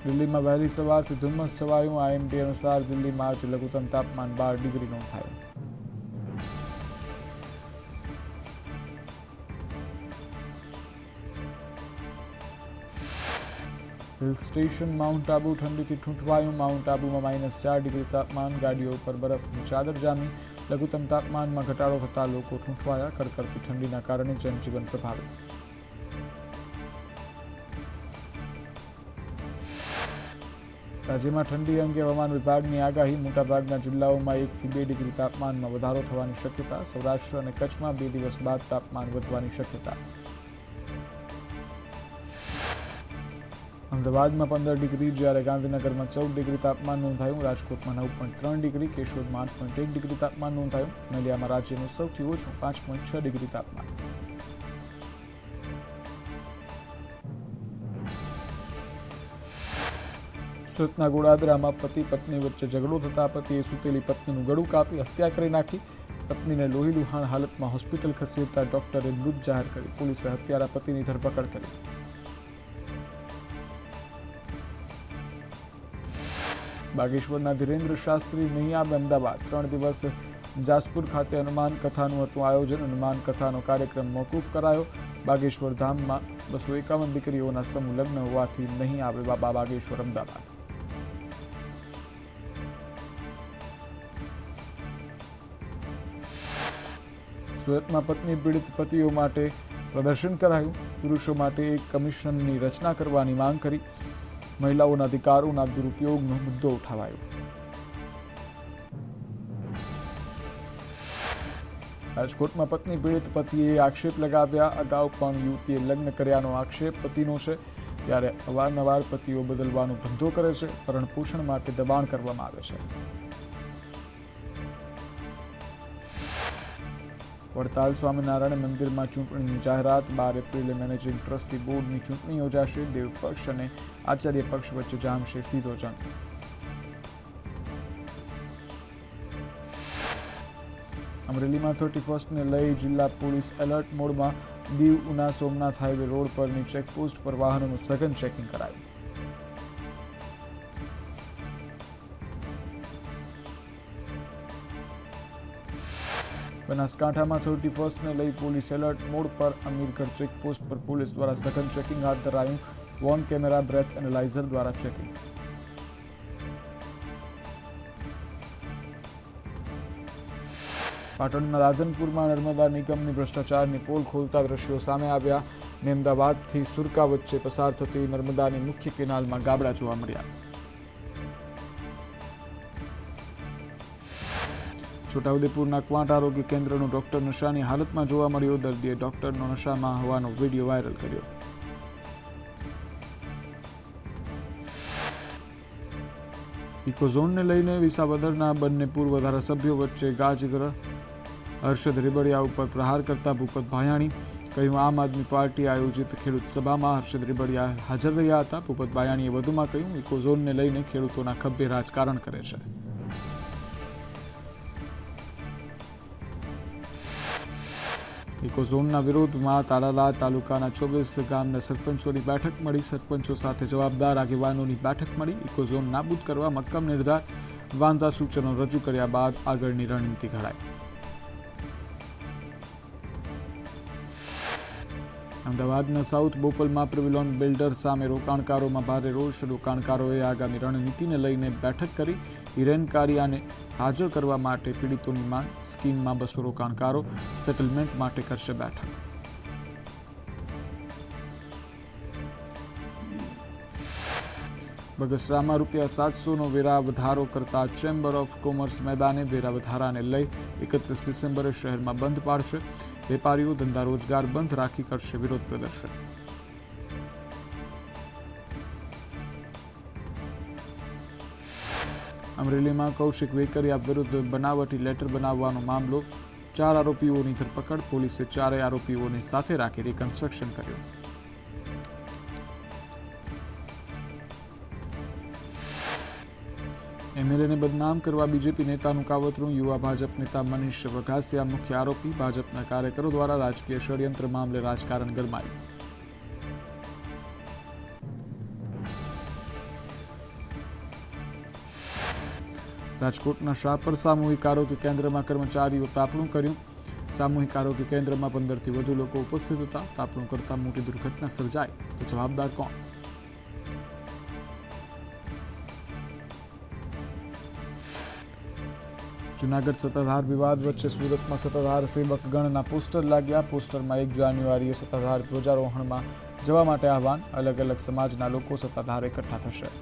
દિલ્હીમાં વહેલી સવારથી ધુમ્મસ છવાયું। આઈએમડી અનુસાર દિલ્હીમાં આજે લઘુત્તમ તાપમાન 12 ડિગ્રી નોંધાયું। हिल स्टेशन माउंट आबू ठंडी थी ठूंठवायुं। माउंट आबू में -4 डिग्री तापमान। गाड़ियों पर बरफ की चादर जामी। लघुत्तम तापमान में घटाडो थता लोको ठूंठवाया। कड़कड़ती ठंडीना कारणे जनजीवन प्रभावित। राज्य में ठंडी अंगे हवामान विभाग की आगाही। मोटाभागना जिल्लाओं में 1 થી 2 डिग्री तापमान में वधारो थवानी शक्यता। सौराष्ट्र और कच्छ में 2 दिवस बाद तापमान वधवानी शक्यता। अमदावाद में 15 डिग्री જ્યારે ગાંધીનગર में 14 डिग्री तापमान नोंधाયું। राजकोट में 9.3 डिग्री, केशोद में 8.1 डिग्री तापमान नोंधाયું। नलिया में राज्यનું સૌથી ઓછું 5.6 डिग्री तापमान। સુરતના ગોળાદરામાં પતિ પત્ની વચ્ચે ઝઘડો થતા પતિએ સૂતેલી પત્નીનું ગળું કાપી હત્યા કરી નાખી। પત્નીને લોહીલુહાણ હાલતમાં હોસ્પિટલ ખસેડતા ડોક્ટરે મૃત જાહેર કરી। પોલીસે હત્યારા પતિની ધરપકડ કરી। બાગેશ્વરના ધીરેન્દ્ર શાસ્ત્રી નહિયાબ અમદાવાદ 3 દિવસ જાસપુર ખાતે હનુમાન કથાનું હતું આયોજન। હનુમાન કથાનો કાર્યક્રમ મોકૂફ કરાયો। બાગેશ્વર ધામમાં 251 દીકરીઓના સમૂહ લગ્ન હોવાથી નહીં આવે બાબા બાગેશ્વર અમદાવાદ। સુરતમાં પત્ની પીડિત પતિઓ માટે પ્રદર્શન કરાયું। પુરુષો માટે એક કમિશનની રચના કરવાની માંગ કરી। મહિલાઓના અધિકારોના દુરુપયોગનો મુદ્દો ઉઠાવાયો। રાજકોટમાં પત્ની પીડિત પતિએ આક્ષેપ લગાવ્યા। અગાઉ પણ યુવતીએ લગ્ન કર્યાનો આક્ષેપ પતિનો છે, ત્યારે અવારનવાર પતિઓ બદલવાનો ધંધો કરે છે। ભરણ પોષણ માટે દબાણ કરવામાં આવે છે। વડતાલ સ્વામિનારાયણ મંદિરમાં ચૂંટણીની જાહેરાત। 12 એપ્રિલે મેનેજિંગ ટ્રસ્ટી બોર્ડની ચૂંટણી યોજાશે। દેવ પક્ષ અને આચાર્ય પક્ષ વચ્ચે જામશે સીધો જંગ। અમરેલીમાં 31 ને લઈ જિલ્લા પોલીસ એલર્ટ મોડમાં। દીવ ઉના સોમનાથ હાઈવે રોડ પરની ચેકપોસ્ટ પર વાહનોનું સઘન ચેકિંગ કરાયું। બનાસકાંઠામાં 31 ને લઈ પોલીસ એલર્ટ મોડ પર। અમીરગઢ ચેકપોસ્ટ પર પોલીસ દ્વારા સઘન ચેકિંગ હાથ ધરાયું। વોન કેમેરા, બ્રેથ એનાલાઇઝર દ્વારા ચેકિંગ। પાટણના રાધનપુરમાં નર્મદા નિગમની ભ્રષ્ટાચારની પોલ ખોલતા દ્રશ્યો સામે આવ્યા। મહેમદાવાદથી સુરકા વચ્ચે પસાર થતી નર્મદાની મુખ્ય કેનાલમાં ગાબડા જોવા મળ્યા। છોટાઉદેપુરના ક્વાંટ આરોગ્ય કેન્દ્રનો ડોક્ટર નશાની હાલતમાં જોવા મળ્યો। દર્દીએ ડોક્ટરનો નશામાં હોવાનો વિડીયો વાયરલ કર્યો। ઇકોઝોનને લઈને વિસાવદરના બંને પૂર્વ ધારાસભ્યો વચ્ચે ગાજગર। હર્ષદ રેબડિયા ઉપર પ્રહાર કરતા ભૂપત ભાયાણી। કહ્યું, આમ આદમી પાર્ટી આયોજિત ખેડૂત સભામાં હર્ષદ રેબડિયા હાજર રહ્યા હતા। ભૂપત ભાયાણીએ વધુમાં કહ્યું, ઇકોઝોનને લઈને ખેડૂતોના ખભે રાજકારણ કરે છે। ઇકોઝોનના વિરોધમાં તાલાલા તાલુકાના 24 ગામના સરપંચોની બેઠક મળી। સરપંચો સાથે જવાબદાર આગેવાનોની બેઠક મળી। ઇકોઝોન નાબૂદ કરવા મક્કમ નિર્ધાર। વાંધા સૂચનો રજૂ કર્યા બાદ આગળની રણનીતિ ઘડાઈ। અમદાવાદના સાઉથ બોપલમાં પ્રિવિલોન બિલ્ડર સામે રોકાણકારોમાં ભારે રોષ। રોકાણકારોએ આગામી રણનીતિને લઈને બેઠક કરી। હિરેન કારિયાને હાજર કરવા માટે પીડિતોની માંગ। સ્કીમમાં 200 રોકાણકારો સેટલમેન્ટ માટે કરશે બેઠક। બગસરામાં ₹700નો વેરા વધારો કરતા ચેમ્બર ઓફ કોમર્સ મેદાને વેરા વધારાને લઈ 31 ડિસેમ્બરે શહેરમાં બંધ પાડશે। વેપારીઓ ધંધા રોજગાર બંધ રાખી કરશે વિરોધ પ્રદર્શન। અમરેલીમાં કૌશિક વેકરિયા વિરુદ્ધ બનાવટી લેટર બનાવવાનો મામલો। 4 આરોપીઓની ધરપકડ। પોલીસે 4 આરોપીઓને સાથે રાખી રિકન્સ્ટ્રક્શન કર્યું। એમએલએને બદનામ કરવા બીજેપી નેતાનું કાવતરું। યુવા ભાજપ નેતા મનીષ વઘાસિયા મુખ્ય આરોપી। ભાજપના કાર્યકરો દ્વારા રાજકીય ષડયંત્ર મામલે રાજકારણ ગરમાયું। રાજકોટના શાહપર સામૂહિક આરોગ્ય કેન્દ્રમાં કર્મચારીઓ તાપણું કર્યું. સામૂહિક આરોગ્ય કેન્દ્રમાં 15થી વધુ લોકો ઉપસ્થિત હતા. તાપણું કરતા મોટી દુર્ઘટના સર્જાઈ તો જવાબદાર કોણ? જૂનાગઢ સત્તાધાર વિવાદ વચ્ચે સુરતમાં સત્તાધાર સેવક ગણના પોસ્ટર લાગ્યા. પોસ્ટરમાં 1 જાન્યુઆરીએ સત્તાધાર ધ્વજારોહણમાં જવા માટે આહવાન. અલગ અલગ સમાજના લોકો સત્તાધાર એકઠા થશે.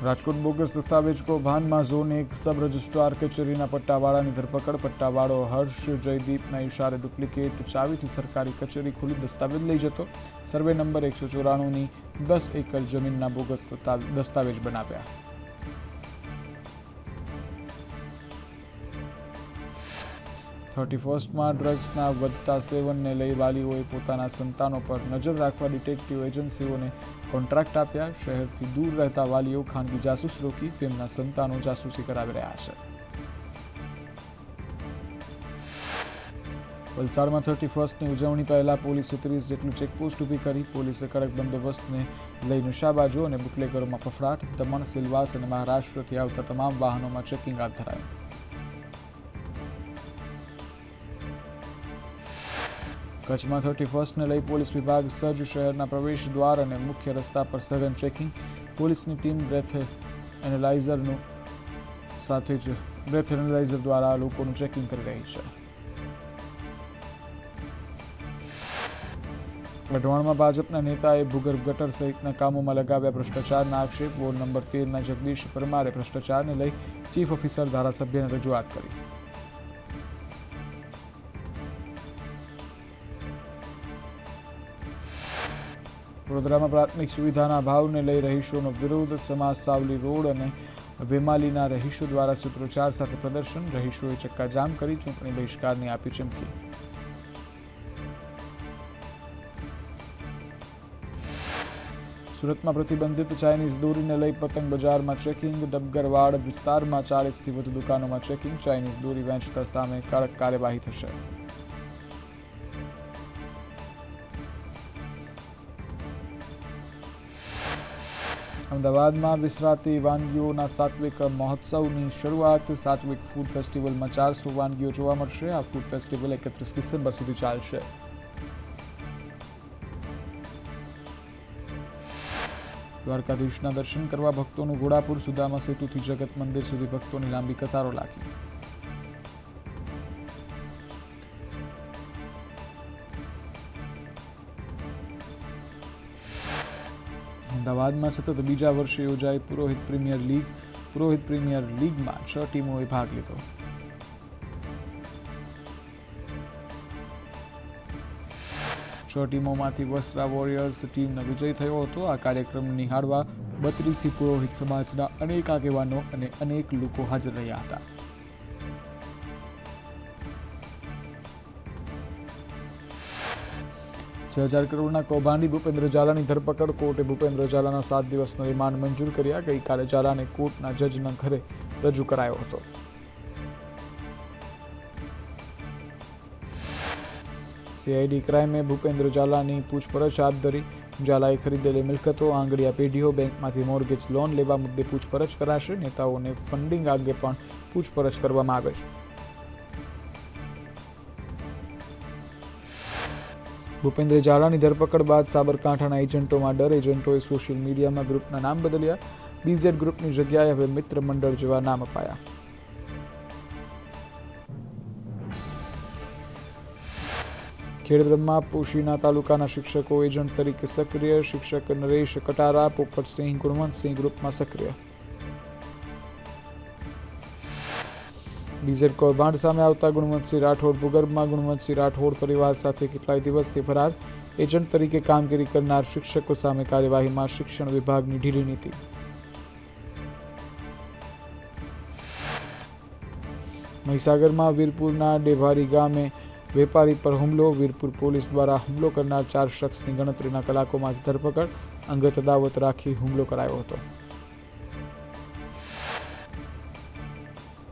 રાજકોટ બોગસ દસ્તાવેજ કૌભાંડમાં ઝોન 1 સબ રજિસ્ટ્રાર કચેરીના પટ્ટાવાળાની ધરપકડ. પટ્ટાવાળો હર્ષ જયદીપના ઇશારે ડુપ્લિકેટ ચાવીથી સરકારી કચેરી ખુલી દસ્તાવેજ લઈ જતો. સર્વે નંબર 194ની 10 એકર જમીનના બોગસ દસ્તાવેજ બનાવ્યા. માં ડ્રગ્સના વધતા સેવનને લઈ વાલીઓએ પોતાના સંતાનો પર નજર રાખવા ડિટેક્ટિવ એજન્સીઓને કોન્ટ્રાક્ટ આપ્યા. શહેરથી દૂર રહેતા વાલીઓ ખાનગી જાસૂસ રોકી તેમના સંતાનો જાસૂસી કરાવી રહ્યા છે. વલસાડમાં 31ની ઉજવણી પહેલા પોલીસે 30 જેટલું ચેકપોસ્ટ ઊભી કરી. પોલીસે કડક બંદોબસ્તને લઈ નશાબાજો અને બુટલેગરોમાં ફફડાટ. દમણ, સિલવાસ અને મહારાષ્ટ્રથી આવતા તમામ વાહનોમાં ચેકિંગ હાથ ધરાયું. કચ્છમાં 31ને લઈ પોલીસ વિભાગ સજ્જ. શહેરના પ્રવેશ દ્વાર અને મુખ્ય રસ્તા પર સઘન ચેકિંગ. પોલીસની ટીમ બ્રેથ એનાલાઇઝર દ્વારા લોકોનું ચેકિંગ કરી રહી છે. વઢવાણમાં ભાજપના નેતાએ ભૂગર્ભ ગટર સહિતના કામોમાં લગાવ્યા ભ્રષ્ટાચારના આક્ષેપ. વોર્ડ નંબર 13ના જગદીશ પરમારે ભ્રષ્ટાચારને લઈ ચીફ ઓફિસર ધારાસભ્યને રજૂઆત કરી. વડોદરામાં પ્રાથમિક સુવિધાના ભાવને લઈ રહીશોનો વિરોધ. સમાજ સાવલી રોડ અને વેમાલીના રહીશો દ્વારા સૂત્રોચ્ચાર સાથે પ્રદર્શન. રહીશોએ ચક્કાજામ કરી ચૂંટણી બહિષ્કારની આપી ચીમકી. સુરતમાં પ્રતિબંધિત ચાઇનીઝ દોરીને લઈ પતંગ બજારમાં ચેકિંગ. ડબગરવાડ વિસ્તારમાં 40થી વધુ દુકાનોમાં ચેકિંગ. ચાઇનીઝ દોરી વેચતા સામે કડક કાર્યવાહી થશે. અમદાવાદમાં વિસરાતી વાનગીઓના સાત્વિક મહોત્સવની શરૂઆત. સાત્વિક ફૂડ ફેસ્ટિવલમાં 400 વાનગીઓ જોવા મળશે. આ ફૂડ ફેસ્ટિવલ 31 ડિસેમ્બર સુધી ચાલશે. દ્વારકાધીશના દર્શન કરવા ભક્તોનું ઘોડાપુર. સુદામા સેતુથી જગત મંદિર સુધી ભક્તોની લાંબી કતારો લાગી. અમદાવાદમાં સતત બીજા વર્ષે યોજાઈ પુરોહિત પ્રીમિયર લીગ. પુરોહિત પ્રીમિયર લીગમાં 6 ટીમોએ ભાગ લીધો. છ ટીમોમાંથી વસરા વોરિયર્સ ટીમનો વિજય થયો હતો. આ કાર્યક્રમ નિહાળવા 32 પુરોહિત સમાજના અનેક આગેવાનો અને અનેક લોકો હાજર રહ્યા હતા. ₹6,000 કરોડના કૌભાંડી ભૂપેન્દ્ર ઝાલાની ધરપકડ. કોર્ટે ભૂપેન્દ્ર ઝાલાના 7 દિવસના રિમાન્ડ મંજૂર કર્યા. ગઈકાલે ઝાલાને કોર્ટના જજના ઘરે રજૂ કરાયો હતો. સીઆઈડી ક્રાઇમે ભૂપેન્દ્ર ઝાલાની પૂછપરછ હાથ ધરી. ઝાલાએ ખરીદેલી મિલકતો, આંગળીયા પેઢીઓ, બેંકમાંથી મોર્ગેજ લોન લેવા મુદ્દે પૂછપરછ કરાશે. નેતાઓને ફંડિંગ અંગે પણ પૂછપરછ કરવામાં આવે છે. ભૂપેન્દ્ર ઝાલાની ધરપકડ બાદ સાબરકાંઠાના એજન્ટોમાં ડર. એજન્ટોએ સોશિયલ મીડિયામાં ગ્રુપના નામ બદલ્યા. બીઝેડ ગ્રુપની જગ્યાએ હવે મિત્ર મંડળ જેવા નામ અપાયા. ખેડબ્રહ્મા પોશીના તાલુકાના શિક્ષકો એજન્ટ તરીકે સક્રિય. શિક્ષક નરેશ કટારા, પોપટસિંહ, ગુણવંતસિંહ ગ્રુપમાં સક્રિય. બીઝેડ કૌભાંડ સામે આવતા ગુણવંતસિંહ રાઠોડ ભૂગર્ભમાં. ગુણવંતસિંહ રાઠોડ પરિવાર સાથે કેટલાય દિવસથી ફરાર. એજન્ટ તરીકે કામગીરી કરનાર શિક્ષકો સામે કાર્યવાહીમાં શિક્ષણ વિભાગની ઢીલી નીતિ. મહીસાગરમાં વીરપુરના ડેભારી ગામે વેપારી પર હુમલો. વીરપુર પોલીસ દ્વારા હુમલો કરનાર 4 શખ્સની ગણતરીના કલાકોમાં જ ધરપકડ. અંગત અદાવત રાખી હુમલો કરાયો હતો.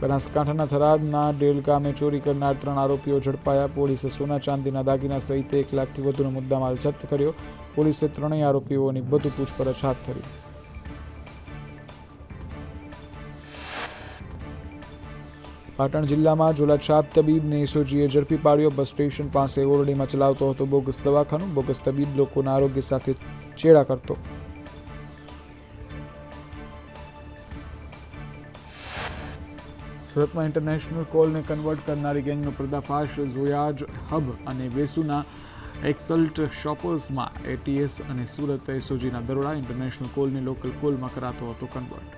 બનાસકાંઠાના થરાદના ડેલ ગામે ચોરી કરનાર 3 આરોપીઓ ઝડપાયા. પોલીસે સોના ચાંદીના દાગીના સહિત 1 લાખથી વધુનો મુદ્દામાલ જપ્ત કર્યો. પોલીસે 3 આરોપીઓની વધુ પૂછપરછ હાથ ધરી. પાટણ જિલ્લામાં ઝોલાછાપ તબીબને એસઓજીએ ઝડપી પાડ્યો. બસ સ્ટેશન પાસે ઓરડીમાં ચલાવતો હતો બોગસ દવાખાનું. બોગસ તબીબ લોકોના આરોગ્ય સાથે ચેડા કરતો. સુરતમાં ઇન્ટરનેશનલ કોલને કન્વર્ટ કરનારી ગેંગનો પર્દાફાશ. ઝોયાજ હબ અને વેસુના એક્સલ્ટ શોપર્સમાં એટીએસ અને સુરત એસઓજીના દરોડા. ઇન્ટરનેશનલ કોલને લોકલ કોલમાં કરાતો હતો કન્વર્ટ.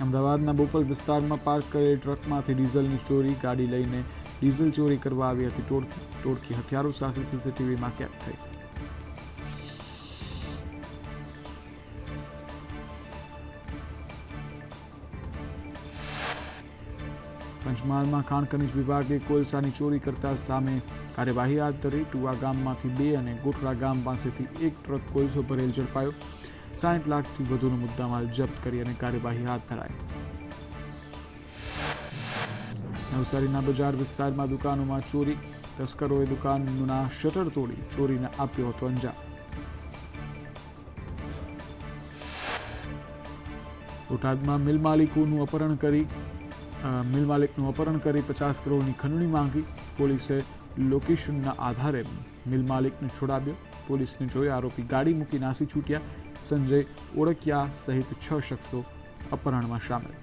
અમદાવાદના બોપલ વિસ્તારમાં પાર્ક કરેલ ટ્રકમાંથી ડીઝલની ચોરી. ગાડી લઈને ડીઝલ ચોરી કરવા આવી હતી ટોળકી હથિયારો સાથે સીસીટીવીમાં કેદ થઈ. પંચમહાલમાં ખાણ ખનીજ વિભાગે કોલસાની ચોરી કરતા સામે કાર્યવાહી હાથ ધરી. ટુવા ગામમાંથી 2 અને ગોઠડા ગામ પાસેથી 1 ટ્રક કોલસો ભરેલ ઝડપાયો. 60 લાખથી વધુનો મુદ્દામાલ જપ્ત કરી અને કાર્યવાહી હાથ ધરાઈ. નવસારીના બજાર વિસ્તારમાં દુકાનોમાં ચોરી. તસ્કરોએ દુકાનના શટર તોડી ચોરીને આપ્યો હતો અંજામ. બોટાદમાં મિલ માલિકનું અપહરણ કરી 50 કરોડની ખંડણી માંગી. પોલીસે લોકેશનના આધારે મિલ માલિકને છોડાવ્યો. પોલીસને જોઈ આરોપી ગાડી મૂકી નાસી છૂટ્યા. સંજય ઓળકિયા સહિત 6 શખ્સો અપહરણમાં સામેલ.